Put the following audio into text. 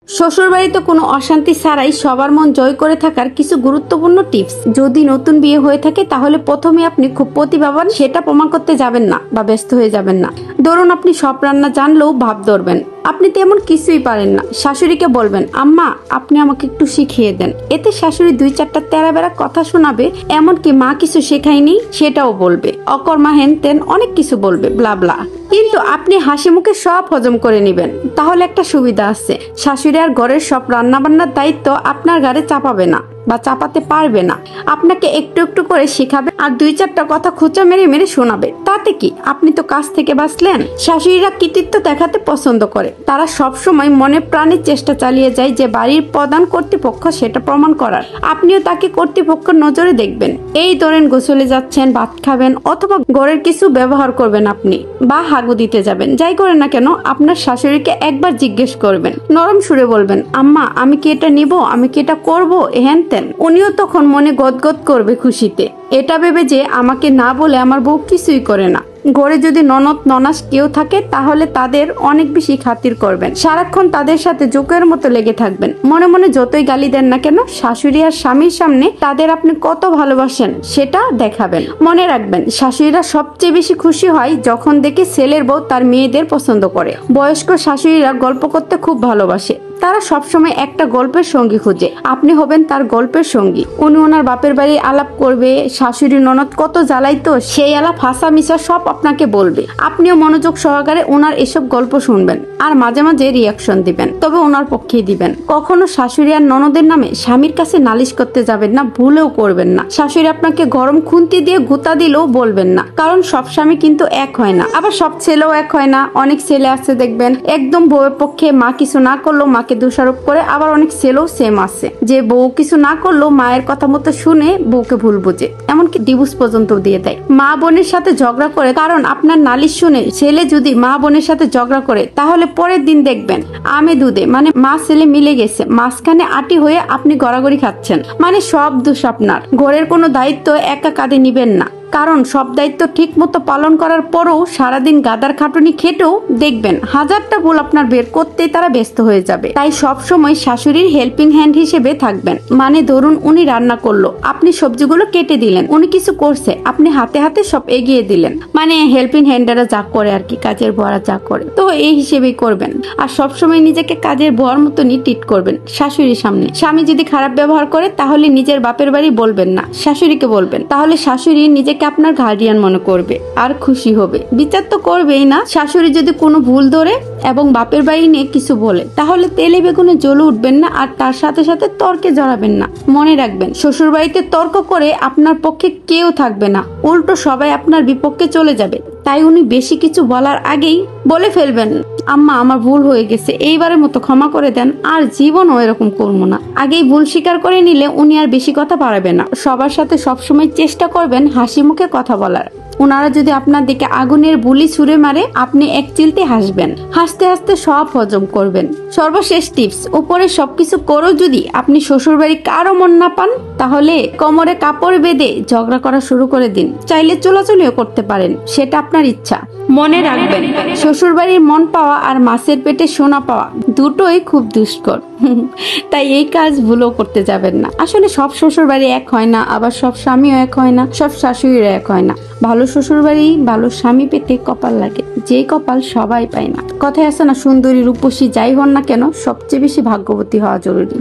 শ্বশুরবাড়িতে কোনো অশান্তি ছাড়াই সবার মন জয় করে থাকার কিছু গুরুত্বপূর্ণ টিপস। যদি নতুন বিয়ে হয়ে থাকে তাহলে প্রথমে আপনি খুব প্রতিভাবান সেটা প্রমাণ করতে যাবেন না বা ব্যস্ত হয়ে যাবেন না। ধরুন আপনি সব রান্না জানলেও ভাব ধরবেন আপনি তেমন কিছুই পারেন না। শাশুড়িকে বলবেন, আম্মা আপনি আমাকে একটু শিখিয়ে দেন। এতে শাশুড়ি দুই চারটা তেরা বেড়া কথা শোনাবে, এমনকি মা কিছু শেখায়নি সেটাও বলবে, অকর্মা হেন তেন অনেক কিছু বলবে, ব্লা ব্লা। কিন্তু আপনি হাসি মুখে সব হজম করে নেবেন। তাহলে একটা সুবিধা আছে, শাশুড়ি আর ঘরের সব রান্না বান্নার দায়িত্ব আপনার ঘাড়ে চাপাবে না বা চাপাতে পারবে না। আপনাকে একটু একটু করে শিখাবে আর দুই চারটা কথা খোঁচা মেরে মেরে শোনাবে। তাতে কি, আপনি তো কাজ থেকে বাঁচলেন। শাশুড়িরা কৃতিত্ব দেখাতে পছন্দ করে। তারা সব সময় মনে প্রাণে চেষ্টা চালিয়ে যায় যে বাড়ির প্রধান কর্তৃপক্ষ সেটা প্রমাণ করার। আপনিও তাকে কর্তৃপক্ষের নজরে দেখবেন। এই ধরেন গোসলে যাচ্ছেন, ভাত খাবেন অথবা ঘরের কিছু ব্যবহার করবেন আপনি, বা হাগু দিতে যাবেন, যাই করেন না কেন আপনার শাশুড়িকে একবার জিজ্ঞেস করবেন, নরম সুরে বলবেন, আম্মা আমি কি এটা নিব, আমি কি এটা করবো, হ্যান তেন। উনিও তখন মনে গদগদ করবে খুশিতে, এটা ভেবে যে আমাকে না বলে আমার বউ কিছুই করে না। ঘরে যদি ননদ ননাস কেউ থাকে তাহলে তাদের অনেক বেশি খাতির করবেন। সারাক্ষণ তাদের সাথে জোকের মতো লেগে থাকবেন। মনে মনে যতই গালি দেন না কেন, শাশুড়ি আর স্বামীর সামনে তাদের আপনি কত ভালোবাসেন সেটা দেখাবেন। মনে রাখবেন, শাশুড়িরা সবচেয়ে বেশি খুশি হয় যখন দেখে ছেলের বউ তার মেয়েদের পছন্দ করে। বয়স্ক শাশুড়িরা গল্প করতে খুব ভালোবাসে। তারা সবসময় একটা গল্পের সঙ্গী খুঁজে, আপনি হবেন তার গল্পের সঙ্গী। উনি ওনার বাপের বাড়ি আলাপ করবে, শাশুড়ি ননদ কত জ্বালাইতো সেই আলাপ হাসা মিশা সব আপনাকে বলবে। আপনিও মনোযোগ সহকারে ওনার এসব গল্প শুনবেন আর মাঝে মাঝে রিয়াকশন দিবেন, তবে ওনার পক্ষেই দিবেন। কখনো শাশুড়ি আর ননদের নামে স্বামীর কাছে নালিশ করতে যাবেন না, ভুলেও করবেন না। শাশুড়ি আপনাকে গরম খুন্তি দিয়ে গুতা দিলেও বলবেন না, কারণ সব স্বামী কিন্তু এক হয় না, আবার সব ছেলেও এক হয় না। অনেক ছেলে আছে দেখবেন একদম বউয়ের পক্ষে, মা কিছু না করলেও মাকে দোষারোপ করে। আবার অনেক ছেলেও সেম আছে যে বউ কিছু না করলেও মায়ের কথা মতো শুনে বউকে ভুল বুঝে, এমনকি ডিভোর্স পর্যন্ত দিয়ে দেয়। মা বোনের সাথে ঝগড়া করে, কারণ আপনার নালিশ শুনে ছেলে যদি মা বোনের সাথে ঝগড়া করে তাহলে পরের দিন দেখবেন আমে দুধে, মানে মা ছেলে মিলে গেছে, মাঝখানে আটি হয়ে আপনি গড়াগড়ি খাচ্ছেন। মানে সব দোষ আপনার। ঘরের কোনো দায়িত্ব একা কাঁধে নিবেন না, কারণ সব দায়িত্ব ঠিক মতো পালন করার পরও সারাদিন গাদার খাটুনি খেটেও দেখবেন হাজারটা ভুল আপনার বের করতেই তারা ব্যস্ত হয়ে যাবে। তাই সব সময় শাশুড়ির হেল্পিং হ্যান্ড হিসেবে থাকবেন। মানে ধরুন উনি রান্না করলো, আপনি সবজিগুলো কেটে দিলেন, উনি কিছু করছে, আপনি হাতে হাতে সব এগিয়ে দিলেন। মানে হেল্পিং হ্যান্ডারা যা করে আর কি, কাজের বুয়ারা যা করে, তো এই হিসেবেই করবেন। আর সবসময় নিজেকে কাজের বুয়ার মতনই ট্রিট করবেন শাশুড়ির সামনে। স্বামী যদি খারাপ ব্যবহার করে তাহলে নিজের বাপের বাড়ি বলবেন না, শাশুড়িকে বলবেন। তাহলে শাশুড়ি নিজেকে আপনার গার্ডিয়ান মনে করবে আর খুশি হবে। বিচার তো করবেই না। শাশুড়ি যদি কোনো ভুল ধরে এবং বাপের বাড়ি নিয়ে কিছু বলে তাহলে তেলে বেগুনে জ্বলে উঠবেন না আর তার সাথে সাথে তর্কে জড়াবেন না। মনে রাখবেন, শ্বশুর বাড়িতে তর্ক করে আপনার পক্ষে কেউ থাকবে না, উল্টো সবাই আপনার বিপক্ষে চলে যাবে। তাই উনি বেশি কিছু বলার আগেই বলে ফেলবেন, আম্মা আমার ভুল হয়ে গেছে, এইবারের মতো ক্ষমা করে দেন, আর জীবনও এরকম করবো না। আগেই ভুল স্বীকার করে নিলে উনি আর বেশি কথা পারবে না। সবার সাথে সবসময় চেষ্টা করবেন হাসি মুখে কথা বলার। ওনারা যদি আপনার দিকে আগুনের বুলি ছুঁড়ে মারে আপনি এক চিলতে হাসবেন, হাসতে হাসতে সব হজম করবেন। সর্বশেষ টিপস, উপরে সবকিছু করেও যদি আপনি শ্বশুর বাড়ি কারো মন না পান তাহলে কোমরে কাপড় বেঁধে ঝগড়া করা শুরু করে দিন। চাইলে চলাচলিও করতে পারেন, সেটা আপনার ইচ্ছা। মনে রাখবেন, শ্বশুর বাড়ির মন পাওয়া আর মাছের পেটে সোনা পাওয়া দুটোই খুব দুষ্কর। তাই এই কাজ ভুলও করতে যাবেন না। আসলে সব শ্বশুর বাড়ি এক হয় না, আবার সব স্বামীও এক হয় না, সব শাশুড়িরা এক হয় না। ভালো শ্বশুর বাড়ি ভালো স্বামী পেতে কপাল লাগে, যে কপাল সবাই পায় না। কথায় আছে না, সুন্দরী রূপসী যাই হন না কেন সবচেয়ে বেশি ভাগ্যবতী হওয়া জরুরি।